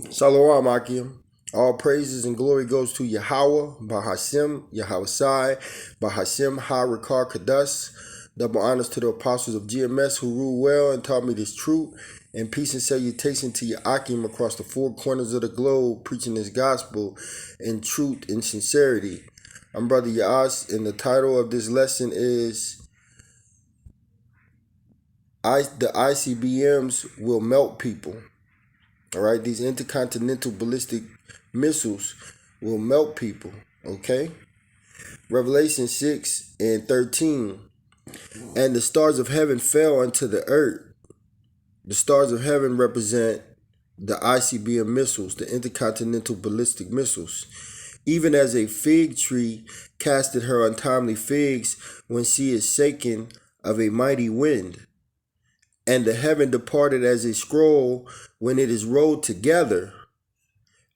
Salawam Akim. All praises and glory goes to Yahweh, Bahashem, Yahweh Bahashem, Ha Rakar Kadas. Double honors to the apostles of GMS who rule well and taught me this truth. And peace and salutation to Akim across the four corners of the globe, preaching this gospel in truth and sincerity. I'm Brother Yas, and the title of this lesson is The ICBMs Will Melt People. All right, these intercontinental ballistic missiles will melt people. Okay, Revelation 6 and 13. And the stars of heaven fell unto the earth. The stars of heaven represent the ICBM missiles, the intercontinental ballistic missiles. Even as a fig tree casteth her untimely figs when she is shaken of a mighty wind. And the heaven departed as a scroll when it is rolled together,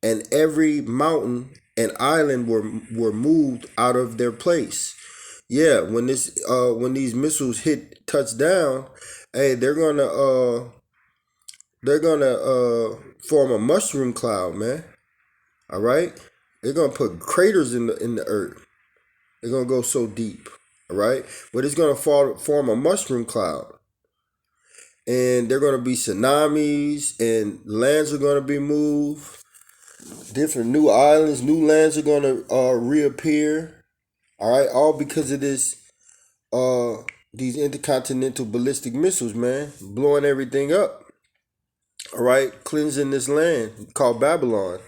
and every mountain and island were moved out of their place. Yeah, when these missiles touch down, hey, they're gonna form a mushroom cloud, man. All right, they're gonna put craters in the earth. They're gonna go so deep. All right, but it's gonna form a mushroom cloud. And they're going to be tsunamis, and lands are going to be moved. Different new islands, new lands are going to reappear. All right, all because of these intercontinental ballistic missiles, man, blowing everything up. All right, cleansing this land called Babylon.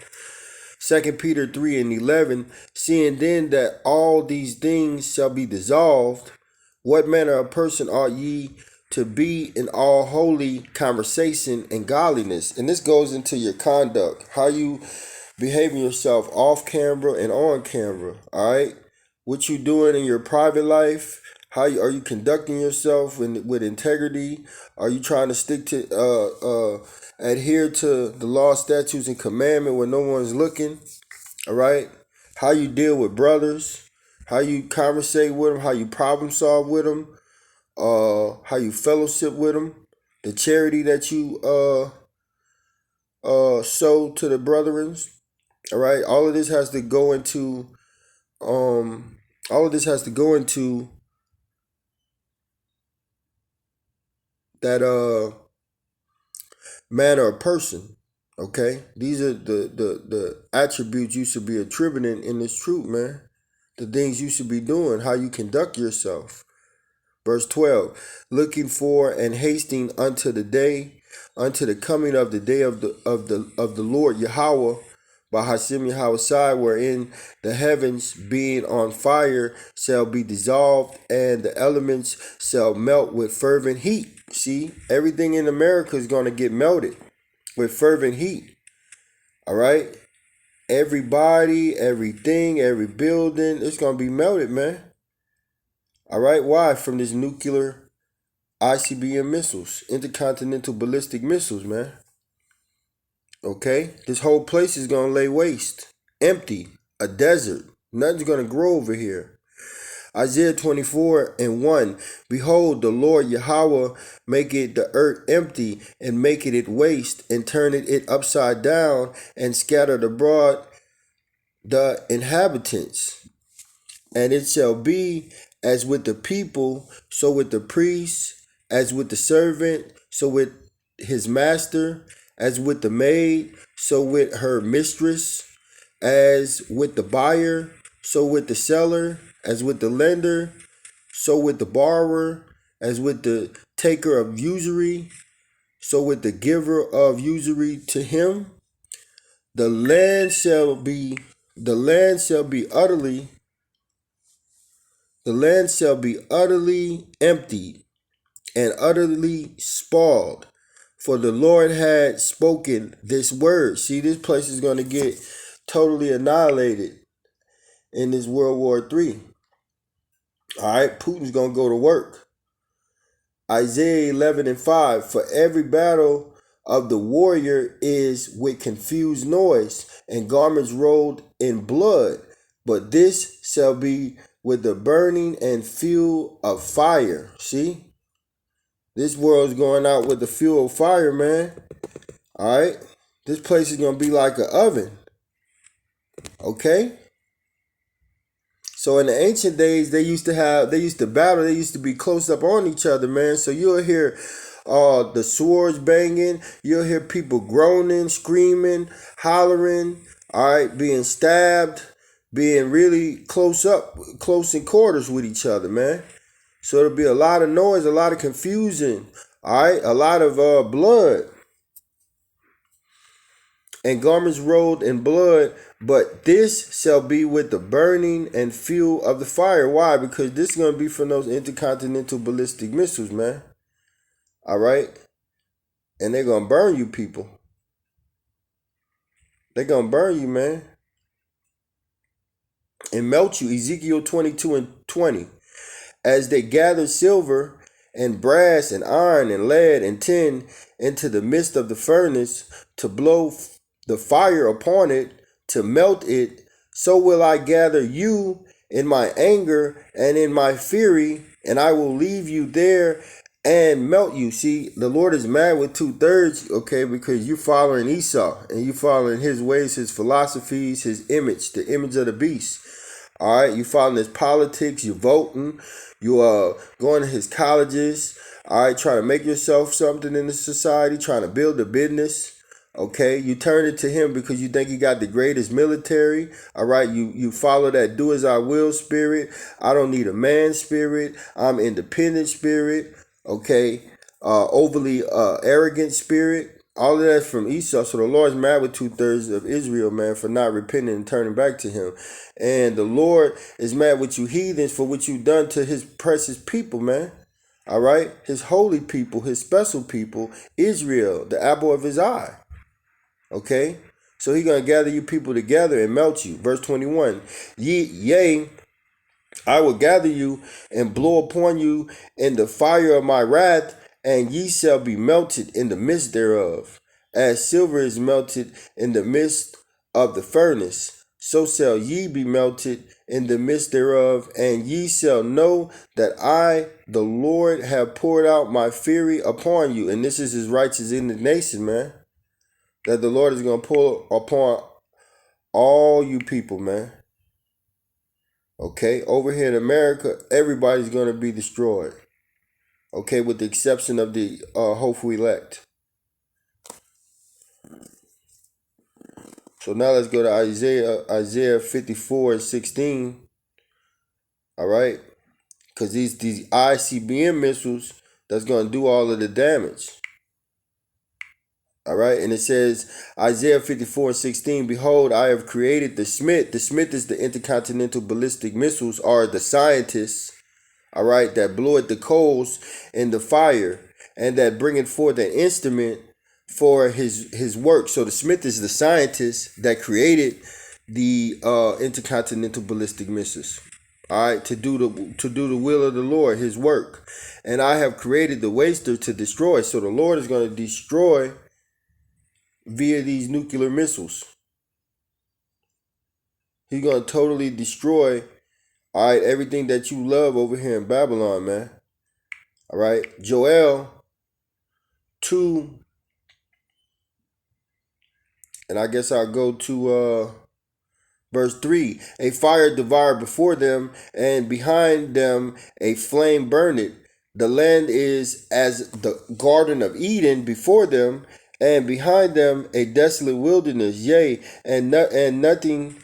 2 Peter 3 and 11, seeing then that all these things shall be dissolved, what manner of person ought ye to be in all holy conversation and godliness? And this goes into your conduct, how you behaving yourself off camera and on camera. All right, what you doing in your private life? Are you conducting yourself with integrity? Are you trying to stick to adhere to the law, statutes, and commandment when no one's looking? All right, how you deal with brothers? How you conversate with them? How you problem solve with them? How you fellowship with them, the charity that you sow to the brethren. All right, all of this has to go into that manner of person. Okay, these are the attributes you should be attributing in this truth, man. The things you should be doing, how you conduct yourself. Verse 12, looking for and hasting unto the coming of the day of the Lord Yahweh, by Hashem Yahweh, wherein the heavens being on fire shall be dissolved, and the elements shall melt with fervent heat. See, everything in America is going to get melted with fervent heat. All right? Everybody, everything, every building, it's going to be melted, man. All right, why? From this nuclear ICBM missiles, intercontinental ballistic missiles, man. Okay, this whole place is gonna lay waste, empty, a desert. Nothing's gonna grow over here. Isaiah 24 and 1. Behold, the Lord Yahweh maketh the earth empty, and maketh it waste, and turneth it upside down, and scattered abroad the inhabitants. And it shall be as with the people, so with the priest, as with the servant, so with his master, as with the maid, so with her mistress, as with the buyer, so with the seller, as with the lender, so with the borrower, as with the taker of usury, so with the giver of usury to him. The land shall be utterly emptied and utterly spoiled, for the Lord had spoken this word. See, this place is going to get totally annihilated in this World War III. All right, Putin's going to go to work. Isaiah 11 and 5, for every battle of the warrior is with confused noise and garments rolled in blood, but this shall be with the burning and fuel of fire. See? This world's going out with the fuel of fire, man. All right? This place is gonna be like an oven. Okay? So in the ancient days, they used to battle, they used to be close up on each other, man. So you'll hear the swords banging, you'll hear people groaning, screaming, hollering, all right, being stabbed, being really close in quarters with each other, man. So it'll be a lot of noise, a lot of confusion, all right, a lot of blood and garments rolled in blood, but this shall be with the burning and fuel of the fire. Why? Because this is going to be from those intercontinental ballistic missiles, man. All right? And they're going to burn you people. They're going to burn you, man. And melt you. Ezekiel 22 and 20. As they gather silver and brass and iron and lead and tin into the midst of the furnace to blow the fire upon it, to melt it, so will I gather you in my anger and in my fury, and I will leave you there and melt you. See, the Lord is mad with 2/3, okay, because you're following Esau and you're following his ways, his philosophies, his image, the image of the beast. All right, you following his politics, you're voting, you are going to his colleges, all right, trying to make yourself something in the society, trying to build a business. Okay, you turn it to him because you think he got the greatest military. All right, you follow that do as I will spirit. I don't need a man spirit. I'm independent spirit. Okay, overly arrogant spirit. All of that's from Esau. So the Lord's mad with 2/3 of Israel, man, for not repenting and turning back to him. And the Lord is mad with you heathens for what you done to his precious people, man. All right, his holy people, his special people, Israel, the apple of his eye. Okay, so he's gonna gather you people together and melt you. Verse 21. Yea, I will gather you and blow upon you in the fire of my wrath, and ye shall be melted in the midst thereof. As silver is melted in the midst of the furnace, so shall ye be melted in the midst thereof, and ye shall know that I, the Lord, have poured out my fury upon you. And this is his righteous indignation, man. That the Lord is going to pull upon all you people, man. Okay, over here in America, everybody's going to be destroyed. Okay, with the exception of the hopeful elect. So now let's go to Isaiah 54 and 16. All right, because these ICBM missiles, that's going to do all of the damage. All right, and it says, Isaiah 54 and 16, behold, I have created the smith. The smith is the intercontinental ballistic missiles, are the scientists, all right, that blow at the coals in the fire and that bringeth forth an instrument for his work. So the smith is the scientist that created the intercontinental ballistic missiles. All right, to do the will of the Lord, his work. And I have created the waster to destroy. So the Lord is going to destroy via these nuclear missiles. He's going to totally destroy, all right, everything that you love over here in Babylon, man. All right, Joel 2, and I guess I'll go to verse 3. A fire devoured before them, and behind them a flame burned. The land is as the Garden of Eden before them, and behind them a desolate wilderness. Yea, and nothing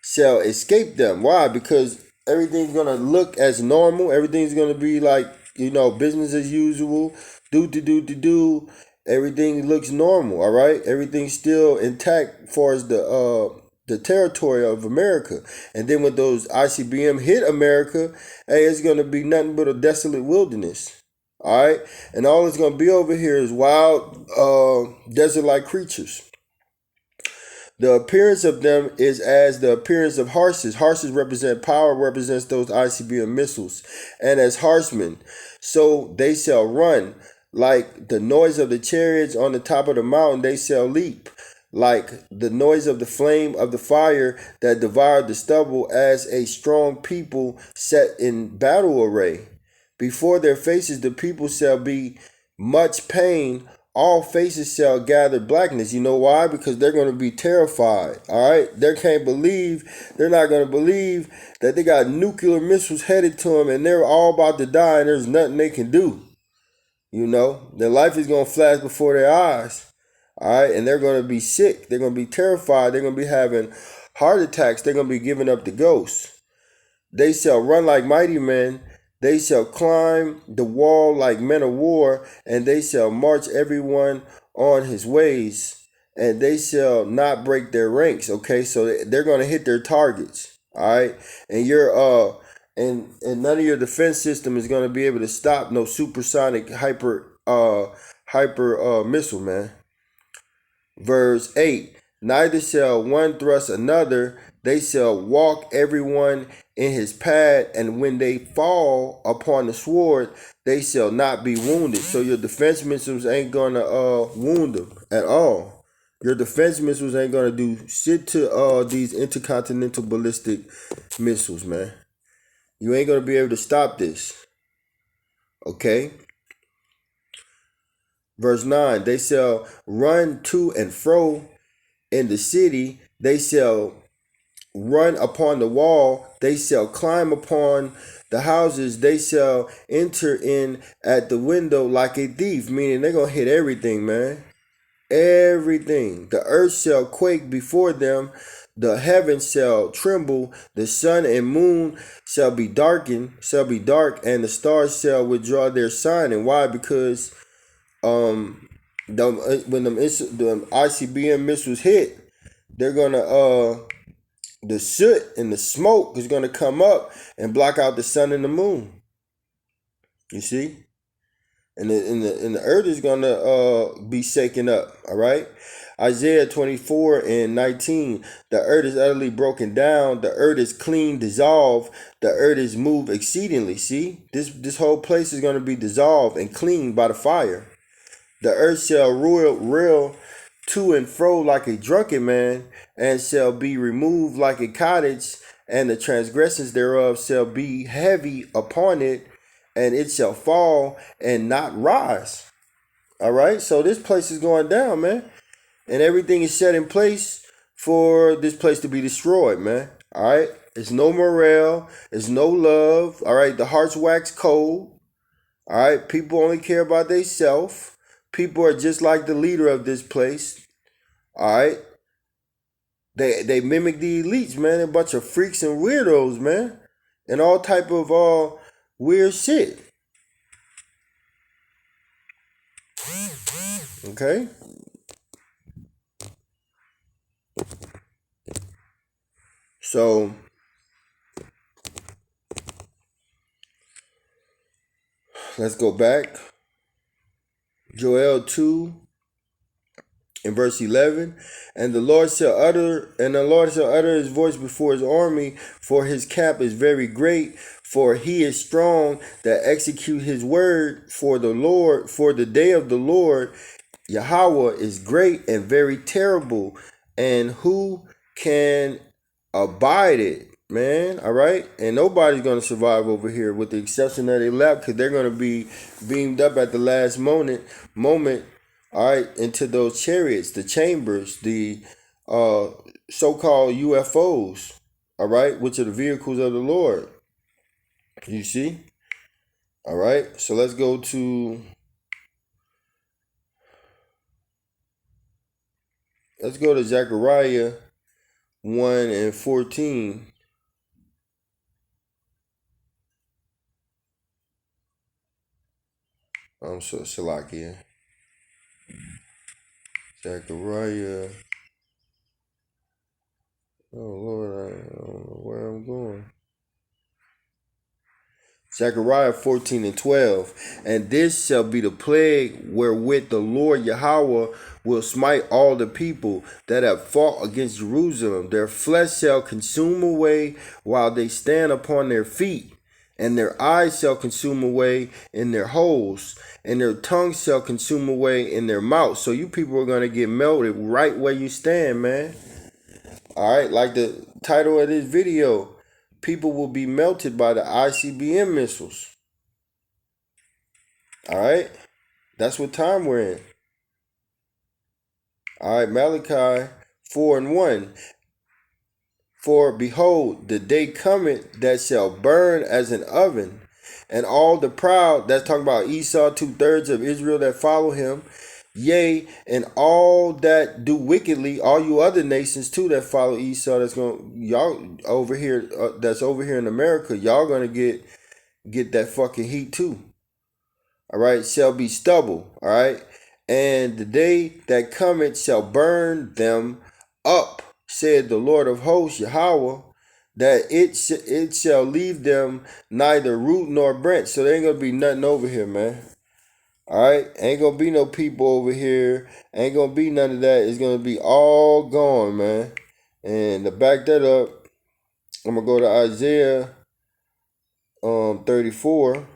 shall escape them. Why? Because everything's going to look as normal. Everything's going to be like, business as usual. Do. Everything looks normal, all right? Everything's still intact as far as the territory of America. And then when those ICBM hit America, hey, it's going to be nothing but a desolate wilderness. All right, and all it's gonna be over here is wild, desert-like creatures. The appearance of them is as the appearance of horses. Horses represent power, represents those ICBM missiles, and as horsemen, so they shall run. Like the noise of the chariots on the top of the mountain, they shall leap. Like the noise of the flame of the fire that devoured the stubble, as a strong people set in battle array. Before their faces the people shall be much pain. all faces shall gather blackness. You know why? Because they're going to be terrified. All right, they're not going to believe that they got nuclear missiles headed to them, and they're all about to die, and there's nothing they can do. You know, their life is going to flash before their eyes. All right, and they're going to be sick. They're going to be terrified. They're going to be having heart attacks. They're going to be giving up the ghost. They shall run like mighty men. They shall climb the wall like men of war, and they shall march everyone on his ways, and they shall not break their ranks. Okay, so they're gonna hit their targets. All right, and and none of your defense system is gonna be able to stop no supersonic hyper missile, man. Verse 8. Neither shall one thrust another, they shall walk everyone in his path, and when they fall upon the sword, they shall not be wounded. So your defense missiles ain't gonna wound them at all. Your defense missiles ain't gonna do shit to these intercontinental ballistic missiles, man. You ain't gonna be able to stop this. Okay? Verse 9, they shall run to and fro in the city, they shall run upon the wall, they shall climb upon the houses, they shall enter in at the window like a thief, meaning they're going to hit everything, man. Everything. The earth shall quake before them, the heavens shall tremble, the sun and moon shall be dark, and the stars shall withdraw their sign. And why? Because when the ICBM missiles hit, they're gonna the soot and the smoke is gonna come up and block out the sun and the moon. You see, and the earth is gonna be shaken up. All right. Isaiah 24:19. The earth is utterly broken down. The earth is clean, dissolved. The earth is moved exceedingly. See, this whole place is gonna be dissolved and cleaned by the fire. The earth shall reel to and fro like a drunken man, and shall be removed like a cottage, and the transgressions thereof shall be heavy upon it, and it shall fall and not rise. All right, so this place is going down, man, and everything is set in place for this place to be destroyed, man. All right, it's no morale, it's no love. All right, the hearts wax cold. All right, people only care about themselves. People are just like the leader of this place. All right, they mimic the elites, man. A bunch of freaks and weirdos, man, and all type of weird shit. Okay, so let's go back. Joel 2 in verse 11, and the Lord shall utter his voice before his army, for his camp is very great, for he is strong that execute his word. For the day of the Lord Yahweh is great and very terrible, and who can abide it, man? All right, and nobody's gonna survive over here, with the exception of the elect, because they're gonna be beamed up at the last moment. All right, into those chariots, the chambers, the so-called UFOs. All right, which are the vehicles of the Lord. You see. All right, so let's go to Zechariah 1:14. I'm so Salakia. Zechariah. Oh Lord, I don't know where I'm going. Zechariah 14:12. And this shall be the plague wherewith the Lord Yahweh will smite all the people that have fought against Jerusalem. Their flesh shall consume away while they stand upon their feet, and their eyes shall consume away in their holes, and their tongues shall consume away in their mouths. So you people are going to get melted right where you stand, man. All right, like the title of this video, people will be melted by the ICBM missiles. All right, that's what time we're in. All right, Malachi 4:1. For behold, the day cometh that shall burn as an oven, and all the proud, that's talking about Esau, 2/3 of Israel that follow him, yea, and all that do wickedly, all you other nations too that follow Esau, that's going y'all over here, that's over here in America, y'all gonna get that fucking heat too. All right, shall be stubble. All right, and the day that cometh shall burn them up, said the Lord of hosts, Yahweh, that it shall leave them neither root nor branch. So there ain't gonna be nothing over here, man. All right, ain't gonna be no people over here. Ain't gonna be none of that. It's gonna be all gone, man. And to back that up, I'm gonna go to Isaiah 34.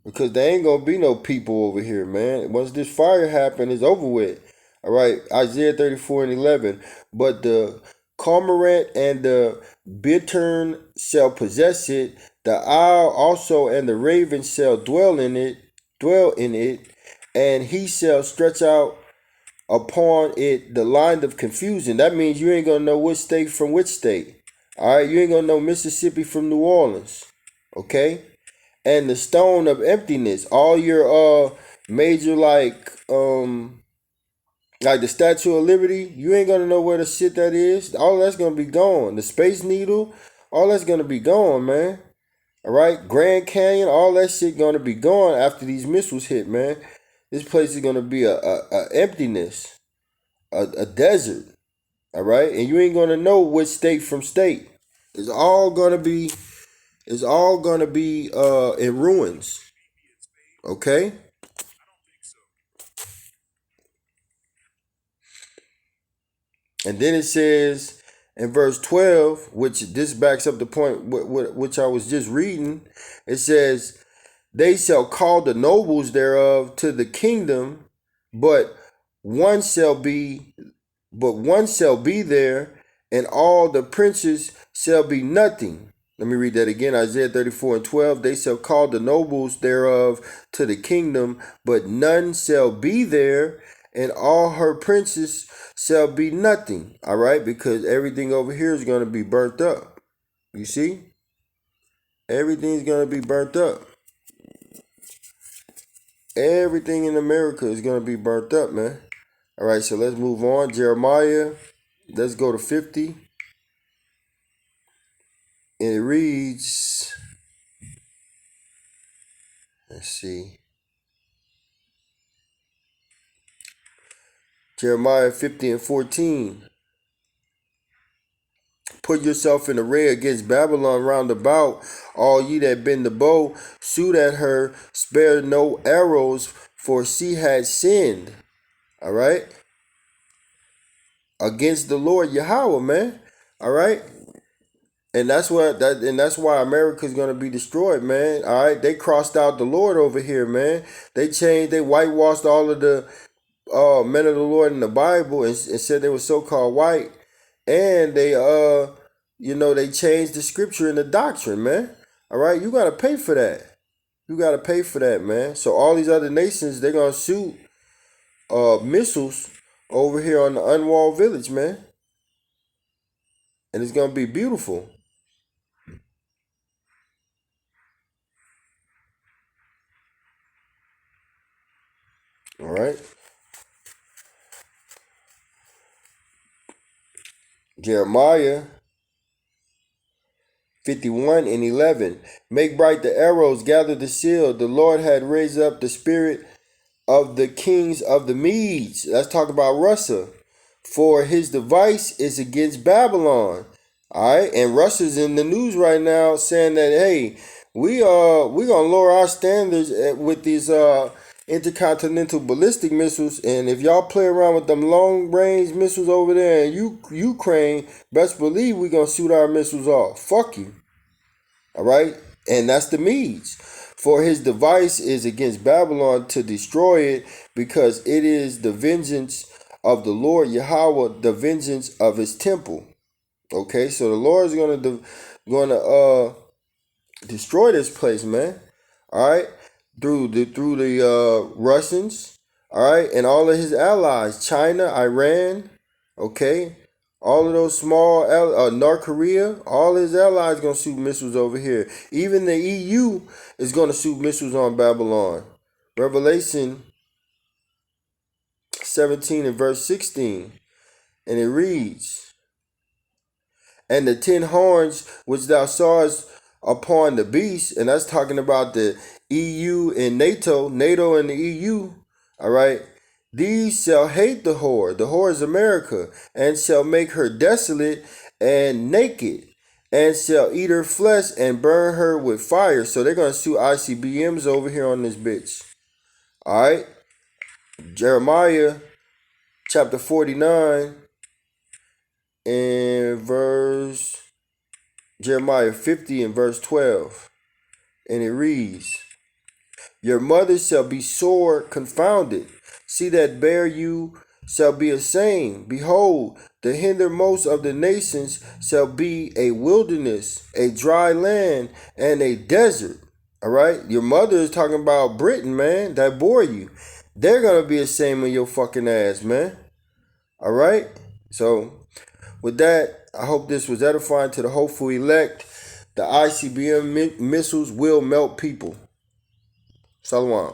Because there ain't gonna be no people over here, man. Once this fire happen, it's over with. All right, Isaiah 34:11. But the cormorant and the bittern shall possess it. The owl also and the raven shall dwell in it, and he shall stretch out upon it the line of confusion. That means you ain't gonna know which state from which state. All right, you ain't gonna know Mississippi from New Orleans. Okay, and the stone of emptiness, all your major like the Statue of Liberty, you ain't gonna know where the shit that is. All that's gonna be gone. The Space Needle, all that's gonna be gone, man. All right, Grand Canyon, all that shit gonna be gone after these missiles hit, man. This place is gonna be a emptiness, a desert. All right, and you ain't gonna know which state from state. It's all gonna be in ruins. Okay. And then it says in verse 12, which this backs up the point which I was just reading, it says, they shall call the nobles thereof to the kingdom, but one shall be there, and all the princes shall be nothing. Let me read that again. Isaiah 34:12. They shall call the nobles thereof to the kingdom, but none shall be there, and all her princes shall be nothing. All right, because everything over here is going to be burnt up. You see? Everything's going to be burnt up. Everything in America is going to be burnt up, man. All right, so let's move on. Jeremiah, let's go to 50. And it reads, let's see. Jeremiah 50:14. Put yourself in array against Babylon round about, all ye that bend the bow, shoot at her, spare no arrows, for she had sinned. All right? Against the Lord Yahweh, man. All right? And that's why America's gonna be destroyed, man. All right, they crossed out the Lord over here, man. They whitewashed all of the men of the Lord in the Bible, and said they were so-called white, and they changed the scripture and the doctrine, man. All right, you gotta pay for that. You gotta pay for that, man. So all these other nations, they're gonna shoot missiles over here on the unwalled village, man, and it's gonna be beautiful. All right, Jeremiah 51:11. Make bright the arrows, gather the shield. The Lord had raised up the spirit of the kings of the Medes. Let's talk about Russia. For his device is against Babylon. All right, and Russia's in the news right now saying that, hey, we gonna lower our standards with these intercontinental ballistic missiles, and if y'all play around with them long range missiles over there in Ukraine, best believe we gonna shoot our missiles off. Fuck you. All right, and that's the Medes. For his device is against Babylon to destroy it, because it is the vengeance of the Lord Yahweh, the vengeance of his temple. Okay, so the Lord is gonna destroy this place, man. All right, through the Russians. All right, and all of his allies, China, Iran, okay, all of those small, North Korea, all his allies gonna shoot missiles over here. Even the EU is gonna shoot missiles on Babylon. Revelation 17 and verse 16, and it reads, "And the 10 horns which thou sawest upon the beast," and that's talking about the EU and NATO and the EU, all right, "these shall hate the whore is America, and shall make her desolate and naked, and shall eat her flesh and burn her with fire." So they're going to shoot ICBMs over here on this bitch. All right, Jeremiah chapter 49 and verse, Jeremiah 50 and verse 12. And it reads, "Your mother shall be sore confounded. She that bare you shall be ashamed. Behold, the hindermost of the nations shall be a wilderness, a dry land, and a desert." All right? Your mother is talking about Britain, man, that bore you. They're going to be ashamed of your fucking ass, man. All right? So, with that, I hope this was edifying to the hopeful elect. The ICBM missiles will melt people. Shalom.